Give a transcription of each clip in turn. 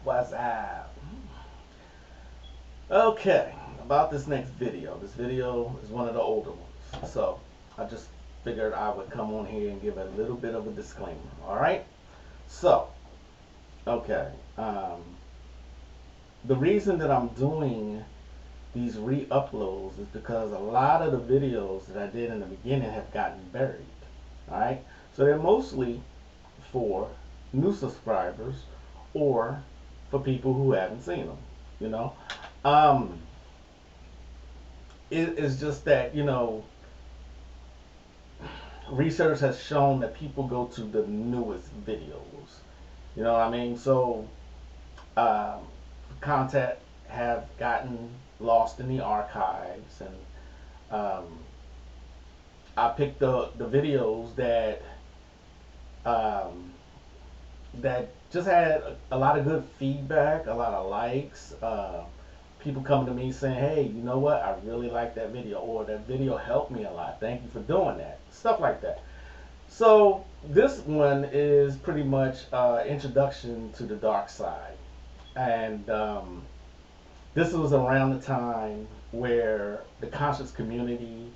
What's up? Okay, about this next video. This video is one of the older ones. So I just figured I would come on here and give a little bit of a disclaimer. Alright? So, okay. The reason that I'm doing these re-uploads is because a lot of the videos that I did in the beginning have gotten buried. Alright? So they're mostly for new subscribers or for people who haven't seen them. You know? Um, it is just that, research has shown that people go to the newest videos. You know what I mean? So, um, content have gotten lost in the archives, and um, I picked the videos um, that just had a lot of good feedback, a lot of likes. People coming to me saying, "Hey, you know what? I really like that video," or "That video helped me a lot. Thank you for doing that." Stuff like that. So this one is pretty much introduction to the dark side, and this was around the time where the conscious community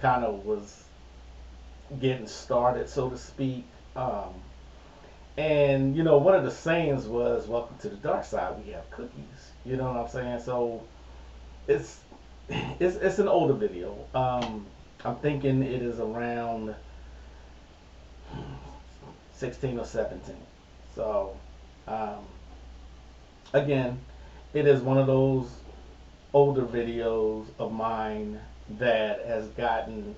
kind of was getting started, so to speak. And one of the sayings was, "Welcome to the dark side. We have cookies." You know what I'm saying? So it's it's an older video. I'm thinking it is around 16 or 17. So um, again, it is one of those older videos of mine that has gotten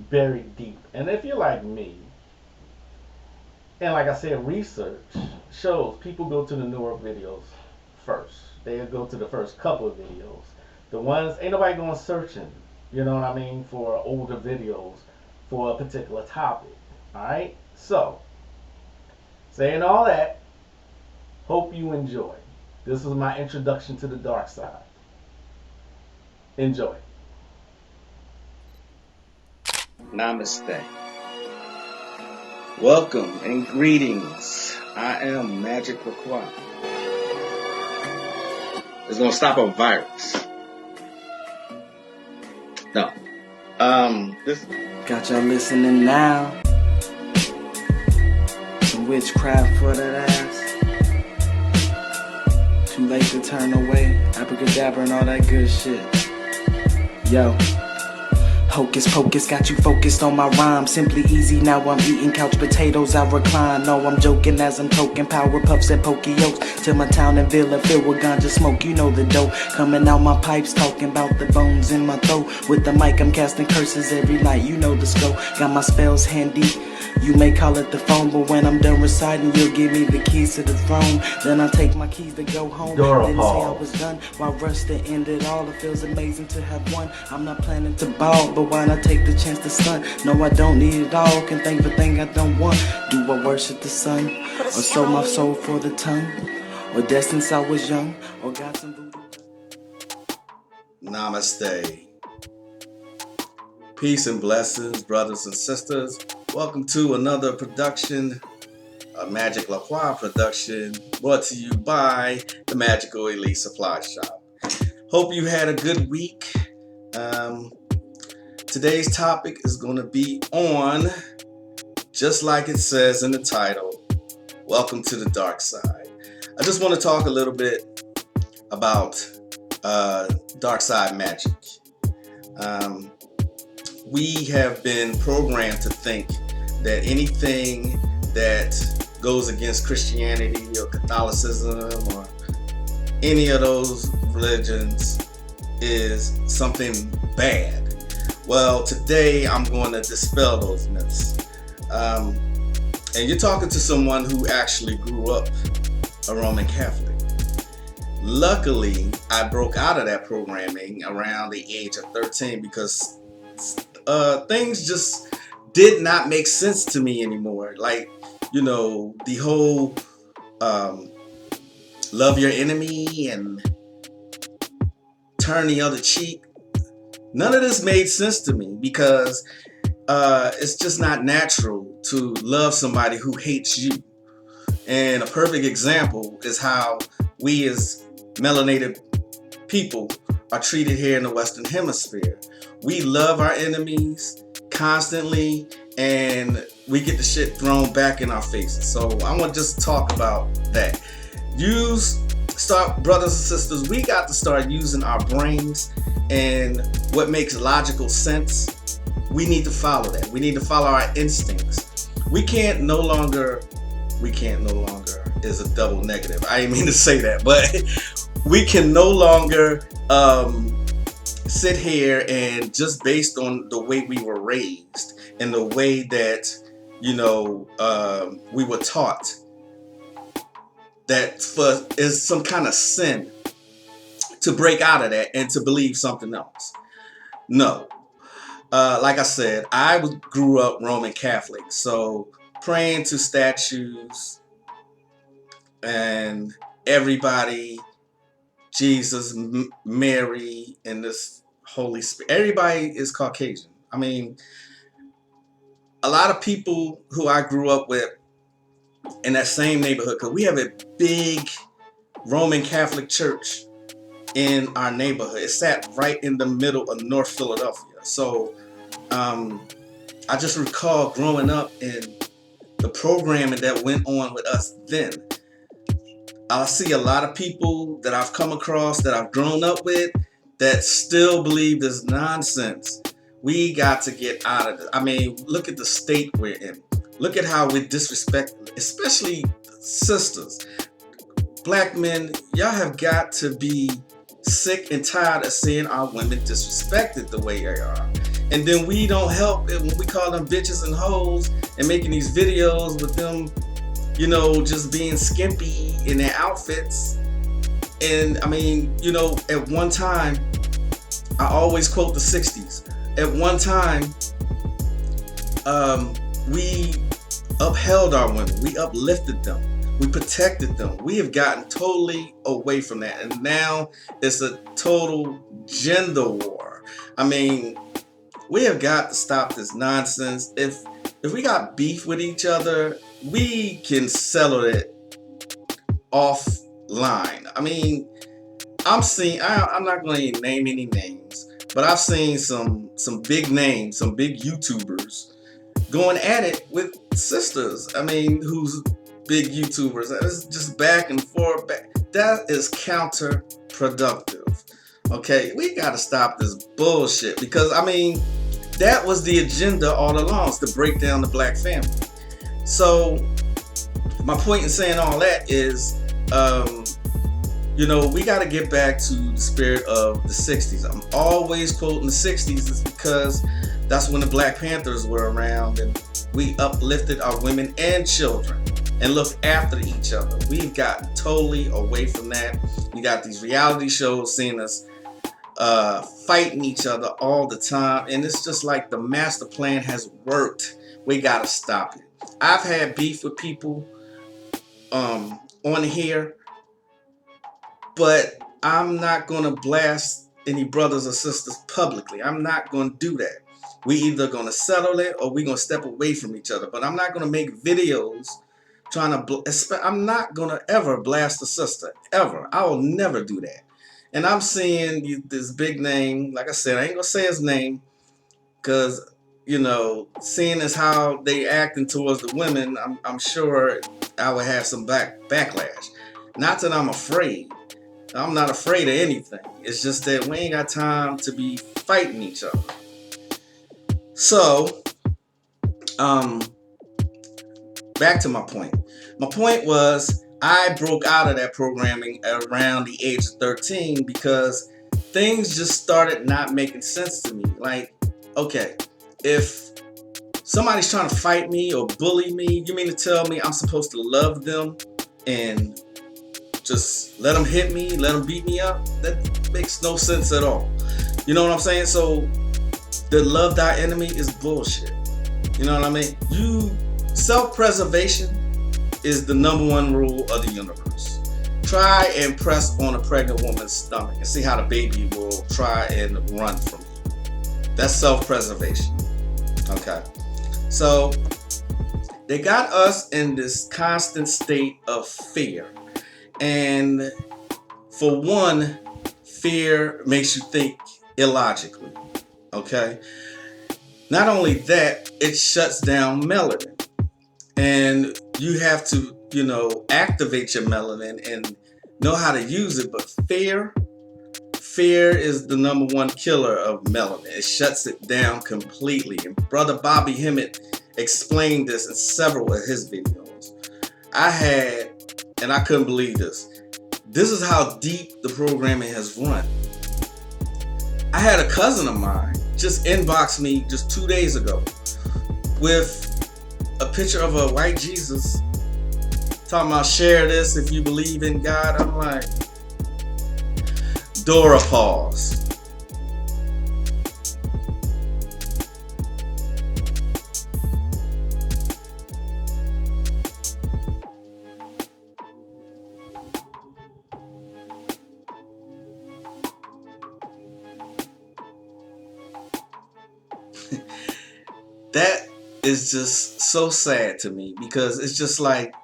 buried deep. And if you're like me, and like I said, research shows people go to the newer videos first. They go to the first couple of videos. The ones, ain't nobody going searching, you know what I mean, for older videos for a particular topic. Alright? So, saying all that, hope you enjoy. This is my introduction to the dark side. Enjoy. Namaste. Welcome and greetings. I am Magick Croix. It's gonna stop a virus. No. This Got y'all listening now. Some witchcraft for that ass. Too late to turn away. Abracadabra and all that good shit. Yo. Hocus pocus, got you focused on my rhyme. Simply easy, now I'm eating couch potatoes, I recline. No, I'm joking as I'm toking power puffs and pokey yokes. Till my town and villa filled with ganja smoke, you know the dope. Coming out my pipes, talking about the bones in my throat. With the mic, I'm casting curses every night, you know the scope. Got my spells handy. You may call it the phone, but when I'm done reciting, you'll give me the keys to the throne. Then I take my keys to go home. Didn't say I was done. While rush to end it all, it feels amazing to have won. I'm not planning to ball, but why not take the chance to stunt? No, I don't need it all. Can thank for thing I don't want. Do I worship the sun, or sold my soul for the tongue, or death since I was young, or got some voodoo? Namaste. Peace and blessings, brothers and sisters. Welcome to another production, a Magick LaCroix production, brought to you by the Magical Elite Supply Shop. Hope you had a good week. Today's topic is going to be on, just like it says in the title, Welcome to the Dark Side. I just want to talk a little bit about Darkside magic. We have been programmed to think that anything that goes against Christianity or Catholicism or any of those religions is something bad. Well, today I'm going to dispel those myths. And you're talking to someone who actually grew up a Roman Catholic. Luckily, I broke out of that programming around the age of 13 because things just did not make sense to me anymore. Like, the whole love your enemy and turn the other cheek. None of this made sense to me because it's just not natural to love somebody who hates you. And a perfect example is how we as melanated people are treated here in the Western Hemisphere. We love our enemies constantly, and we get the shit thrown back in our faces. So I want to just talk about that. Brothers and sisters, we got to start using our brains, and what makes logical sense, we need to follow that. We need to follow our instincts. We can't no longer is a double negative. I didn't mean to say that, but we can no longer sit here and just based on the way we were raised and the way that, we were taught that is some kind of sin to break out of that and to believe something else. No. Like I said, I grew up Roman Catholic, so praying to statues and everybody, Jesus, Mary, and this Holy Spirit. Everybody is Caucasian. I mean, a lot of people who I grew up with in that same neighborhood, because we have a big Roman Catholic church in our neighborhood. It sat right in the middle of North Philadelphia. So I just recall growing up and the programming that went on with us then. I see a lot of people that I've come across, that I've grown up with, that still believe this nonsense. We got to get out of it. I mean, look at the state we're in. Look at how we disrespect, especially sisters. Black men, y'all have got to be sick and tired of seeing our women disrespected the way they are. And then we don't help it when we call them bitches and hoes and making these videos with them, just being skimpy in their outfits. And I mean, at one time, I always quote the 60s. At one time, we upheld our women. We uplifted them. We protected them. We have gotten totally away from that. And now it's a total gender war. I mean, we have got to stop this nonsense. If we got beef with each other, we can settle it offline. I mean, I'm not going to name any names, but I've seen some big names, some big YouTubers going at it with sisters. I mean, who's big YouTubers? It's just back and forth. That is counterproductive. Okay, we got to stop this bullshit, because I mean, that was the agenda all along, is to break down the black family. So my point in saying all that is, we got to get back to the spirit of the 60s. I'm always quoting the 60s is because that's when the Black Panthers were around, and we uplifted our women and children and looked after each other. We've gotten totally away from that. We got these reality shows seeing us fighting each other all the time, and it's just like the master plan has worked. We gotta stop it. I've had beef with people on here, but I'm not gonna blast any brothers or sisters publicly. I'm not gonna do that. We either gonna settle it or we gonna step away from each other. But I'm not gonna make videos trying to I'm not gonna ever blast a sister, ever. I will never do that. And I'm seeing this big name, like I said, I ain't gonna say his name, because, seeing as how they acting towards the women, I'm sure I would have some backlash. Not that I'm afraid. I'm not afraid of anything. It's just that we ain't got time to be fighting each other. So, back to my point. My point was, I broke out of that programming around the age of 13 because things just started not making sense to me. Like, okay, if somebody's trying to fight me or bully me, you mean to tell me I'm supposed to love them and just let them hit me, let them beat me up? That makes no sense at all. You know what I'm saying? So the love thy enemy is bullshit. You know what I mean? Self-preservation is the number one rule of the universe. Try and press on a pregnant woman's stomach and see how the baby will try and run from you. That's self-preservation. Okay. So They got us in this constant state of fear. And for one, fear makes you think illogically. Okay? Not only that, it shuts down melanin. And you have to, activate your melanin and know how to use it. But fear is the number one killer of melanin. It shuts it down completely. And Brother Bobby Hemmett explained this in several of his videos. I couldn't believe this. This is how deep the programming has run. I had a cousin of mine just inbox me just 2 days ago with a picture of a white Jesus talking about share this if you believe in God. I'm like, Dora pause. That is just so sad to me, because it's just like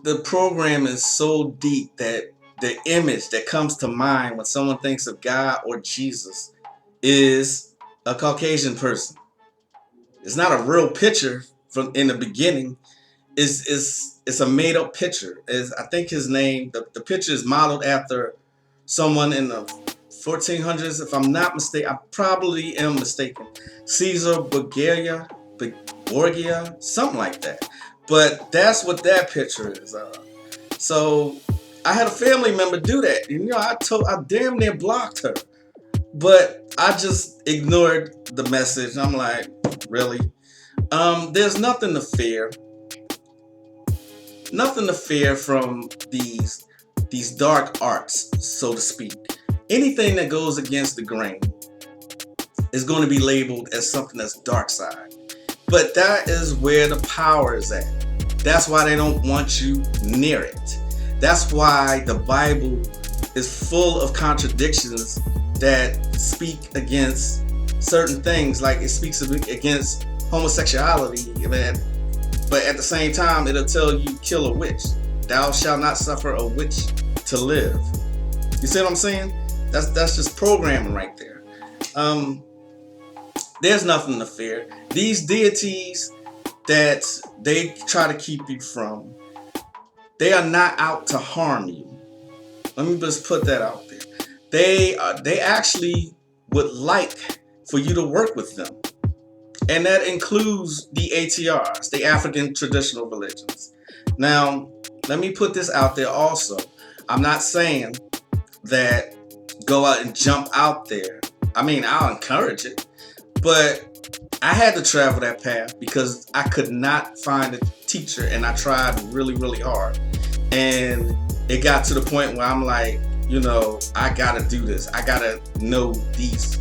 the program is so deep that the image that comes to mind when someone thinks of God or Jesus is a Caucasian person. It's not a real picture from in the beginning. It's a made up picture. I think his name, the picture is modeled after someone in the 1400s, if I'm not mistaken. I probably am mistaken. Caesar Borgia, something like that. But that's what that picture is. So I had a family member do that. I damn near blocked her, but I just ignored the message. I'm like, really? There's nothing to fear. Nothing to fear from these dark arts, so to speak. Anything that goes against the grain is going to be labeled as something that's dark side. But that is where the power is at. That's why they don't want you near it. That's why the Bible is full of contradictions that speak against certain things. Like it speaks against homosexuality, but at the same time, it'll tell you kill a witch. Thou shalt not suffer a witch to live. You see what I'm saying? That's just programming right there. There's nothing to fear. These deities that they try to keep you from, they are not out to harm you. Let me just put that out there. They actually would like for you to work with them. And that includes the ATRs, the African traditional religions. Now, let me put this out there also. I'm not saying that go out and jump out there. I mean, I'll encourage it, but I had to travel that path because I could not find a teacher, and I tried really, really hard. And it got to the point where I'm like, I gotta do this. I gotta know these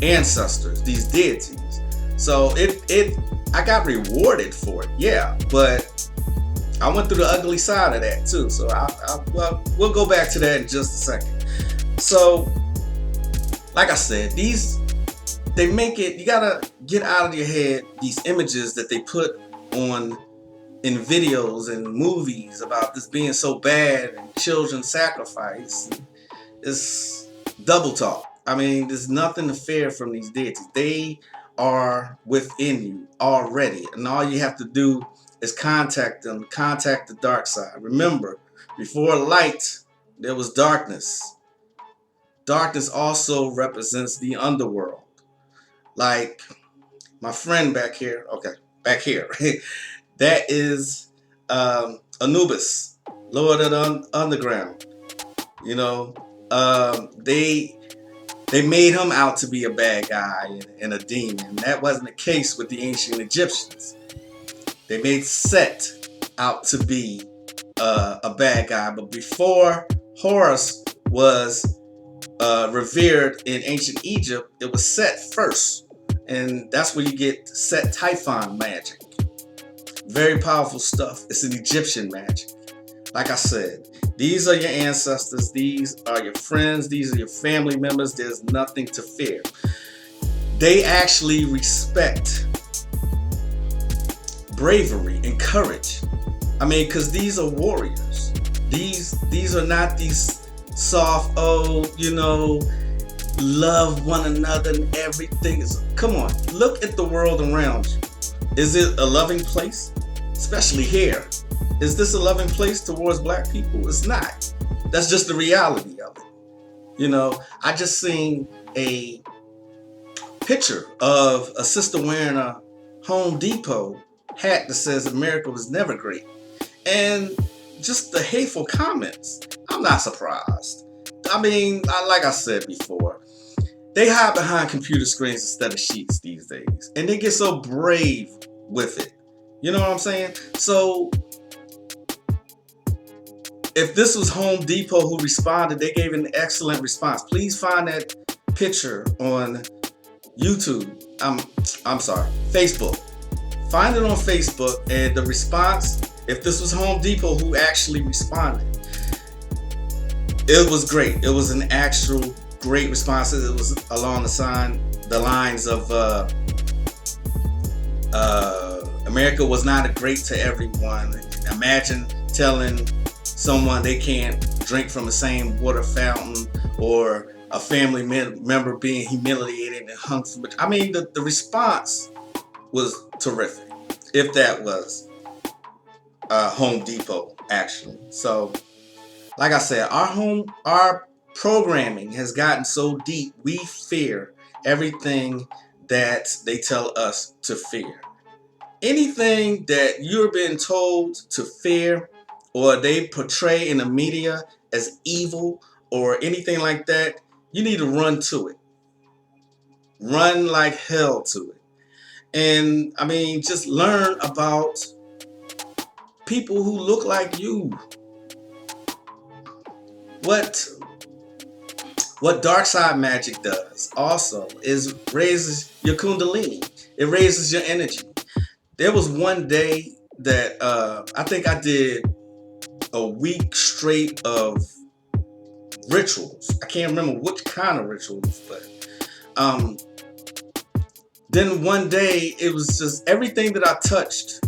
ancestors, these deities. So I got rewarded for it, yeah, but I went through the ugly side of that too. So we'll go back to that in just a second. So, like I said, they make it, you gotta get out of your head these images that they put on in videos and movies about this being so bad and children sacrifice. It's double talk. I mean, there's nothing to fear from these deities. They are within you already, and all you have to do is contact them, contact the dark side. Remember, before light, there was darkness. Darkness also represents the underworld. Like my friend back here, that is Anubis, Lord of the Underground. They made him out to be a bad guy and a demon. That wasn't the case with the ancient Egyptians. They made Set out to be a bad guy. But before Horus was revered in ancient Egypt, it was Set first. And that's where you get Set Typhon magic. Very powerful stuff. It's an Egyptian magic. Like I said, these are your ancestors. These are your friends. These are your family members. There's nothing to fear. They actually respect bravery and courage. I mean, because these are warriors. These are not these soft, love one another and everything. Come on, look at the world around you. Is it a loving place? Especially here. Is this a loving place towards black people? It's not. That's just the reality of it. I just seen a picture of a sister wearing a Home Depot hat that says America was never great. And just the hateful comments, I'm not surprised. I mean, like I said before, they hide behind computer screens instead of sheets these days. And they get so brave with it. You know what I'm saying? So, if this was Home Depot who responded, they gave an excellent response. Please find that picture on YouTube. I'm sorry, Facebook. Find it on Facebook, and the response, if this was Home Depot who actually responded, it was great. It was an actual great response. It was along the lines of America was not a great to everyone. Imagine telling someone they can't drink from the same water fountain, or a family member being humiliated and hung from it. I mean, the response was terrific, if that was Home Depot, actually. So, like I said, our programming has gotten so deep, we fear everything that they tell us to fear. Anything that you're being told to fear, or they portray in the media as evil or anything like that, you need to run to it. Run like hell to it. And I mean, just learn about people who look like you. What Darkside Magick does also is raises your kundalini. It raises your energy. There was one day that I think I did a week straight of rituals. I can't remember which kind of rituals, but then one day it was just everything that I touched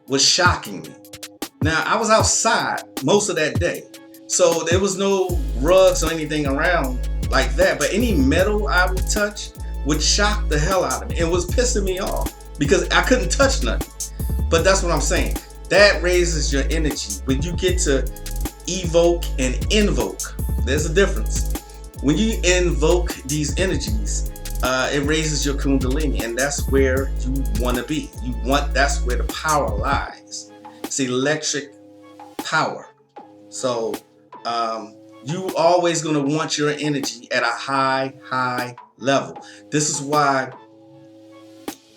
was shocking me. Now, I was outside most of that day, so there was no rugs or anything around like that, but any metal I would touch would shock the hell out of me. It was pissing me off because I couldn't touch nothing. But that's what I'm saying. That raises your energy. When you get to evoke and invoke, there's a difference. When you invoke these energies, it raises your kundalini, and that's where you want to be. That's where the power lies. It's electric power. So you always going to want your energy at a high level. This is why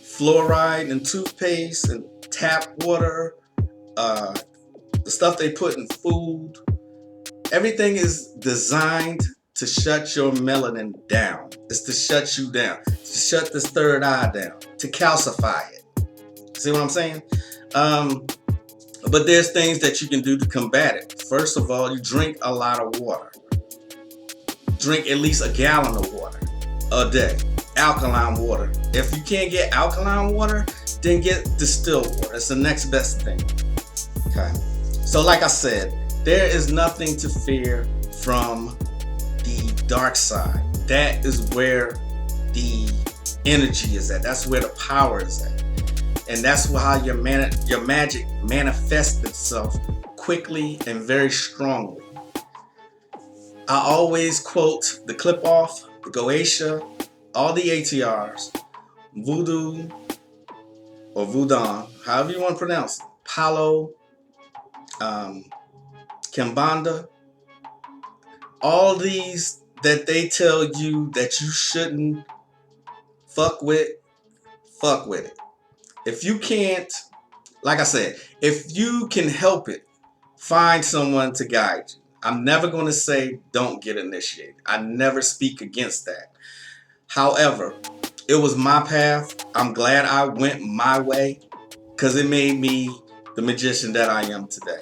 fluoride and toothpaste and tap water, the stuff they put in food, everything is designed to shut your melanin down. It's to shut you down, to shut this third eye down, to calcify it. See what I'm saying? But there's things that you can do to combat it. First of all, you drink a lot of water. Drink at least a gallon of water a day. Alkaline water. If you can't get alkaline water, then get distilled water. It's the next best thing. Okay. So like I said, there is nothing to fear from the dark side. That is where the energy is at. That's where the power is at. And that's how your magic manifests itself quickly and very strongly. I always quote the clip off, the Goetia, all the ATRs, voodoo or voodoo, however you want to pronounce it, Palo, Kimbanda, all these that they tell you that you shouldn't fuck with it. If you can't, like I said, if you can help it, find someone to guide you. I'm never going to say don't get initiated. I never speak against that. However, it was my path. I'm glad I went my way because it made me the magician that I am today.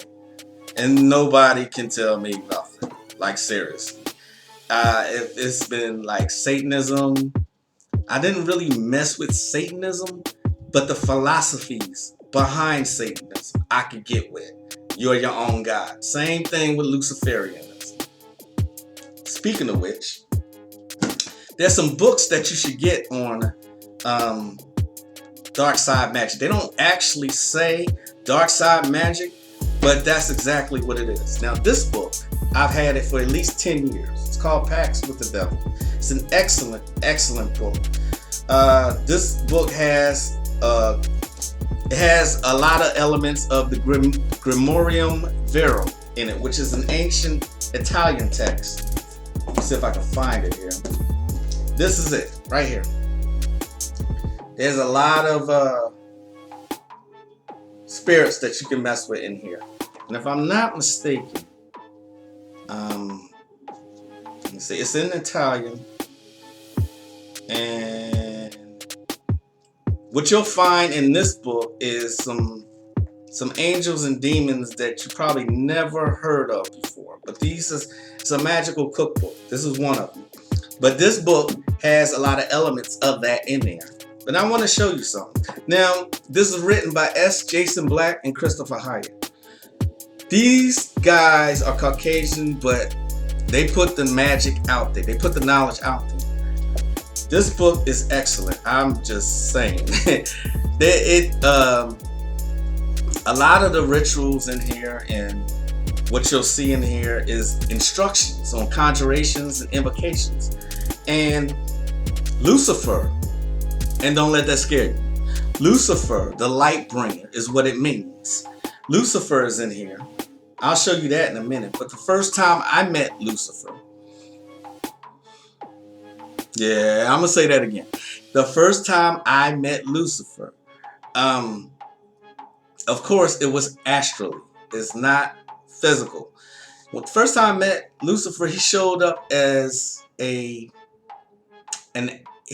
And nobody can tell me nothing. Like, seriously. It's been like Satanism. I didn't really mess with Satanism, but the philosophies behind Satanism I could get with. You're your own God. Same thing with Luciferianism. Speaking of which, there's some books that you should get on Darkside Magick. They don't actually say Darkside Magick, but that's exactly what it is. Now, this book, I've had it for at least 10 years. It's called Pacts with the Devil. It's an excellent, excellent book. This book has it has a lot of elements of the Grimorium Verum in it, which is an ancient Italian text. Let me see if I can find it here. This is it, right here. There's a lot of spirits that you can mess with in here. And if I'm not mistaken, let me see, it's in Italian. And what you'll find in this book is some angels and demons that you probably never heard of before. But it's a magical cookbook. This is one of them. But this book has a lot of elements of that in there. But I want to show you something. Now, this is written by S. Jason Black and Christopher Hyatt. These guys are Caucasian, but they put the magic out there. They put the knowledge out there. This book is excellent. I'm just saying. A lot of the rituals in here and what you'll see in here is instructions on conjurations and invocations. And Lucifer, and don't let that scare you. Lucifer, the light bringer, is what it means. Lucifer is in here. I'll show you that in a minute. But the first time I met Lucifer, yeah, I'm going to say that again. The first time I met Lucifer, of course, it was astrally. It's not physical. Well, the first time I met Lucifer, he showed up as he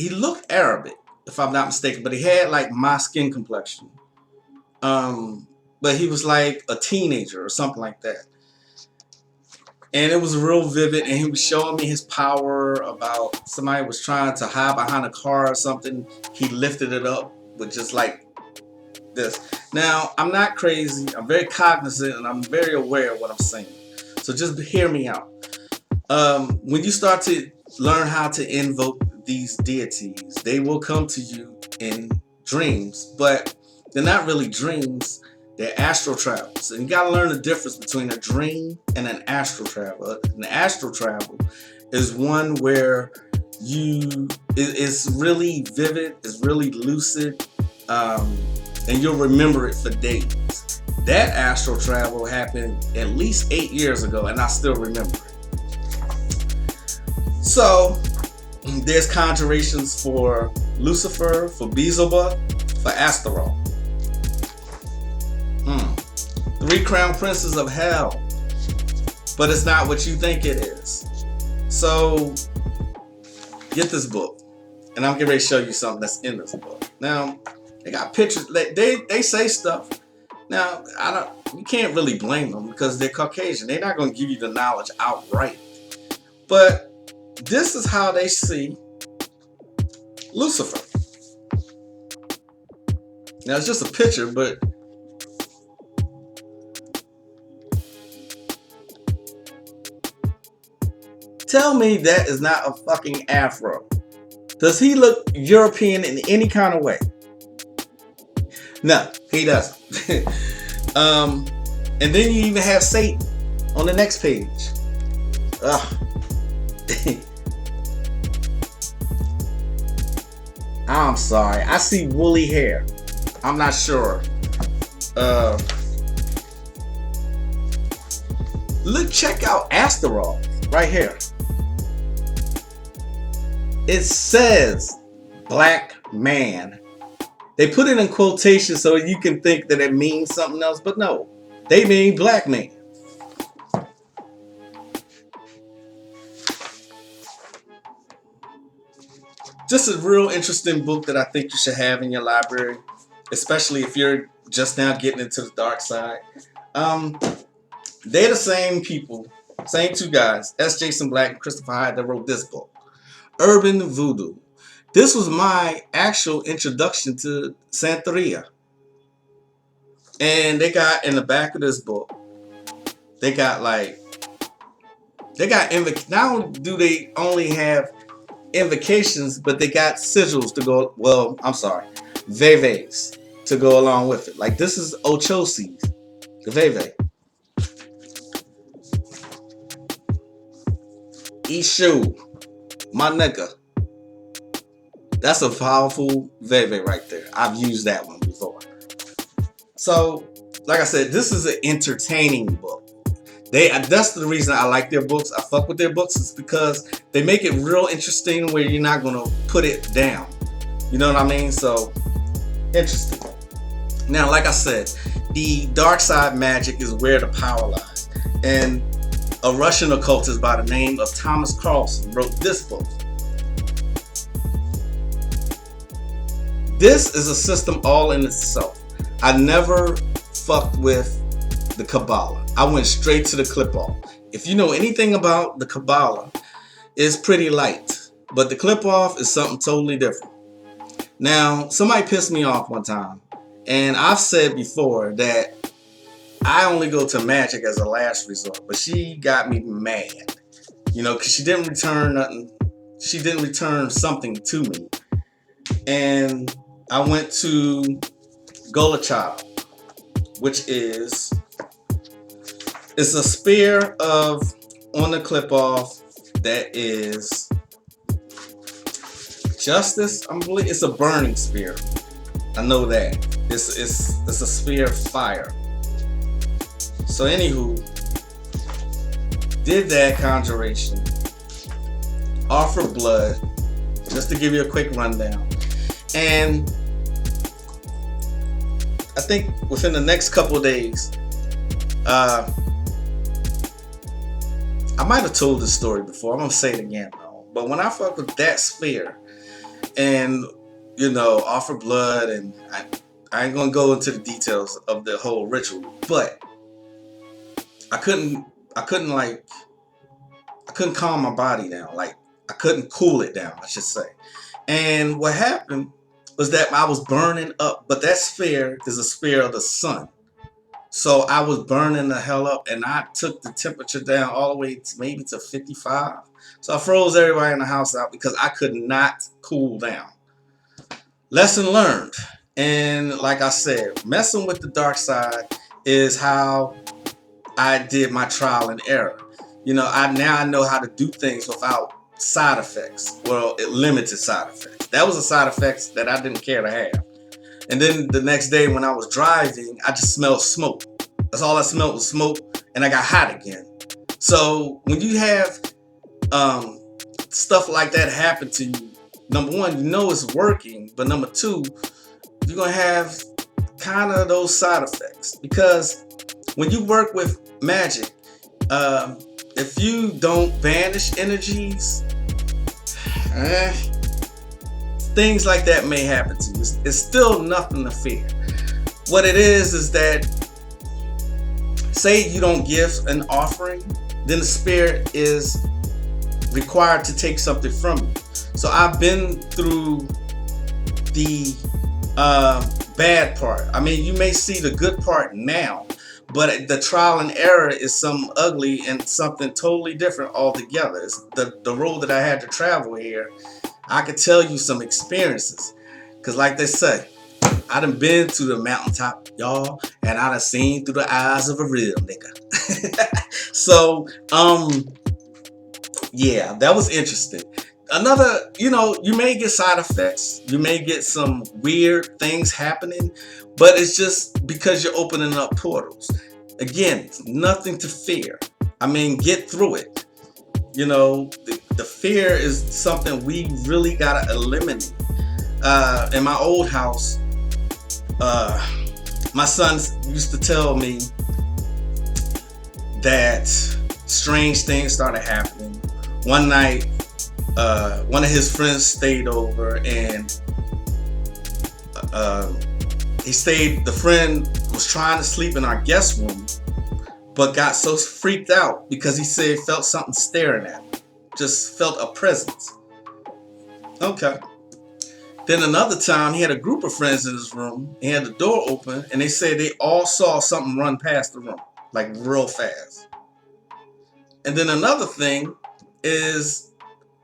looked Arabic, if I'm not mistaken, but he had like my skin complexion. But he was like a teenager or something like that. And it was real vivid, and he was showing me his power about somebody was trying to hide behind a car or something. He lifted it up with just like this. Now, I'm not crazy. I'm very cognizant, and I'm very aware of what I'm saying. So just hear me out. When you start to learn how to invoke these deities, they will come to you in dreams, but they're not really dreams. They're astral travels. And you got to learn the difference between a dream and an astral travel. An astral travel is one where it's really vivid, it's really lucid, and you'll remember it for days. That astral travel happened at least 8 years ago, and I still remember it. So, there's conjurations for Lucifer, for Beelzebub, for Astaroth. 3 crown princes of hell. But it's not what you think it is. So, get this book. And I'm getting ready to show you something that's in this book. Now, they got pictures. They say stuff. Now, you can't really blame them because they're Caucasian. They're not going to give you the knowledge outright. But this is how they see Lucifer. Now, it's just a picture, but tell me that is not a fucking afro. Does he look European in any kind of way? No, he doesn't. And then you even have Satan on the next page. I'm sorry. I see woolly hair. I'm not sure. Look, check out Astaroth right here. It says black man. They put it in quotation so you can think that it means something else, but no, they mean black man. Just a real interesting book that I think you should have in your library, especially if you're just now getting into the dark side. They're the same people, same 2 guys, S. Jason Black and Christopher Hyatt, that wrote this book, Urban Voodoo. This was my actual introduction to Santeria. And they got in the back of this book, they got not only do they only have invocations, but they got sigils to go, well, I'm sorry, veves to go along with it. Like this is Ochosi's, the veve. Ishu, my nigga. That's a powerful veve right there. I've used that one before. So, like I said, this is an entertaining book. That's the reason I like their books. I fuck with their books is because they make it real interesting where you're not gonna put it down. You know what I mean? So, interesting. Now, like I said, the Darkside Magick is where the power lies. And a Russian occultist by the name of Thomas Carlson wrote this book. This is a system all in itself. I never fucked with the Kabbalah. I went straight to the clip-off. If you know anything about the Kabbalah, it's pretty light. But the clip-off is something totally different. Now, somebody pissed me off one time. And I've said before that I only go to Magick as a last resort. But she got me mad. You know, because she didn't return nothing. She didn't return something to me. And I went to Golachab, which is it's a spear on the clip off that is justice. I believe it's a burning spear. I know that it's a spear of fire. So anywho, did that conjuration, offer blood, just to give you a quick rundown, and I think within the next couple of days, I might have told this story before. I'm gonna say it again though. But when I fuck with that sphere and offer blood, and I ain't gonna go into the details of the whole ritual, but I couldn't calm my body down. Like I couldn't cool it down, I should say. And what happened was that I was burning up, but that sphere is a sphere of the sun. So I was burning the hell up, and I took the temperature down all the way to maybe to 55. So I froze everybody in the house out because I could not cool down. Lesson learned. And like I said, messing with the dark side is how I did my trial and error. I know how to do things without side effects. Well, limited side effects. That was a side effects that I didn't care to have. And then the next day when I was driving, I just smelled smoke. That's all I smelled was smoke, and I got hot again. So when you have stuff like that happen to you, number one, you know it's working, but number two, you're gonna have kind of those side effects. Because when you work with magic, if you don't banish energies, things like that may happen to you. It's still nothing to fear. What it is that, say you don't give an offering, then the spirit is required to take something from you. So I've been through the bad part. I mean, you may see the good part now, but the trial and error is something ugly and something totally different altogether. It's the road that I had to travel here. I could tell you some experiences, because like they say, I done been to the mountaintop, y'all, and I done seen through the eyes of a real nigga. So, yeah, that was interesting. Another, you may get side effects. You may get some weird things happening, but it's just because you're opening up portals. Again, nothing to fear. I mean, get through it. The fear is something we really gotta eliminate. In my old house, my sons used to tell me that strange things started happening. One night, one of his friends stayed over, and the friend was trying to sleep in our guest room, but got so freaked out because he said he felt something staring at him. Just felt a presence. Okay. Then another time, he had a group of friends in his room. He had the door open, and they said they all saw something run past the room, like real fast. And then another thing is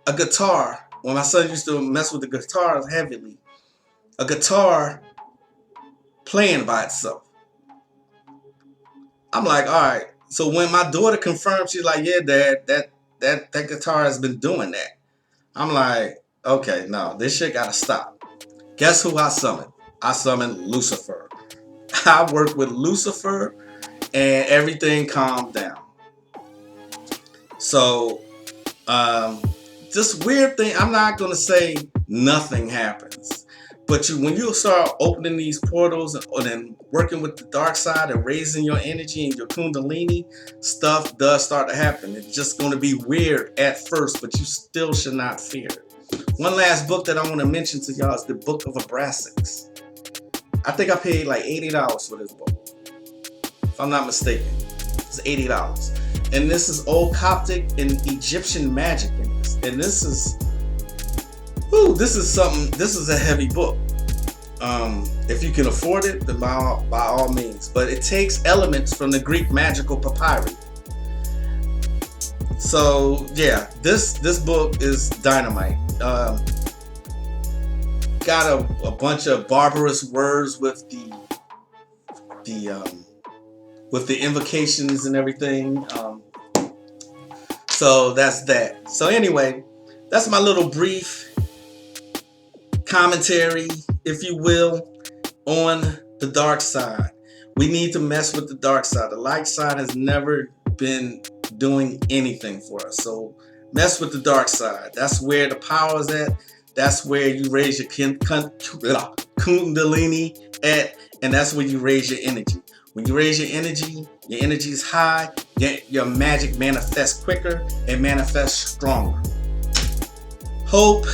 a guitar. When my son used to mess with the guitar heavily, a guitar playing by itself. I'm like, all right. So when my daughter confirmed, she's like, yeah, Dad, that guitar has been doing that. I'm like, okay, no, this shit gotta stop. Guess who I summoned? I summoned Lucifer. I worked with Lucifer and everything calmed down. So, this weird thing, I'm not going to say nothing happens. But when you start opening these portals and working with the dark side and raising your energy and your kundalini, stuff does start to happen. It's just going to be weird at first, but you still should not fear it. One last book that I want to mention to y'all is the Book of Abrasics. I think I paid like $80 for this book, if I'm not mistaken. It's $80. And this is old Coptic and Egyptian magic in this. And this is something, this is a heavy book. If you can afford it, then by all means. But it takes elements from the Greek magical papyri. So yeah, this book is dynamite. Got a bunch of barbarous words with the invocations and everything. So that's that. So anyway, that's my little brief commentary, if you will, on the dark side. We need to mess with the dark side. The light side has never been doing anything for us. So mess with the dark side. That's where the power is at. That's where you raise your kundalini at, and that's where you raise your energy. When you raise your energy is high, your magic manifests quicker and manifests stronger. Hope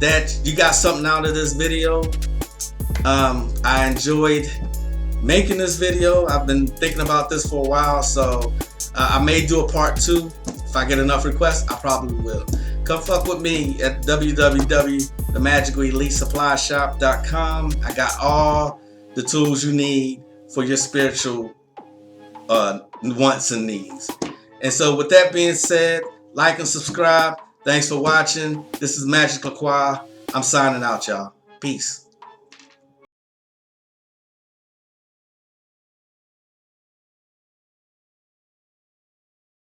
that you got something out of this video. I enjoyed making this video. I've been thinking about this for a while, so I may do a part 2. If I get enough requests, I probably will. Come fuck with me at www.themagicalelitesupplyshop.com. I got all the tools you need for your spiritual wants and needs. And so with that being said, like and subscribe. Thanks for watching. This is Magick Croix. I'm signing out, y'all. Peace.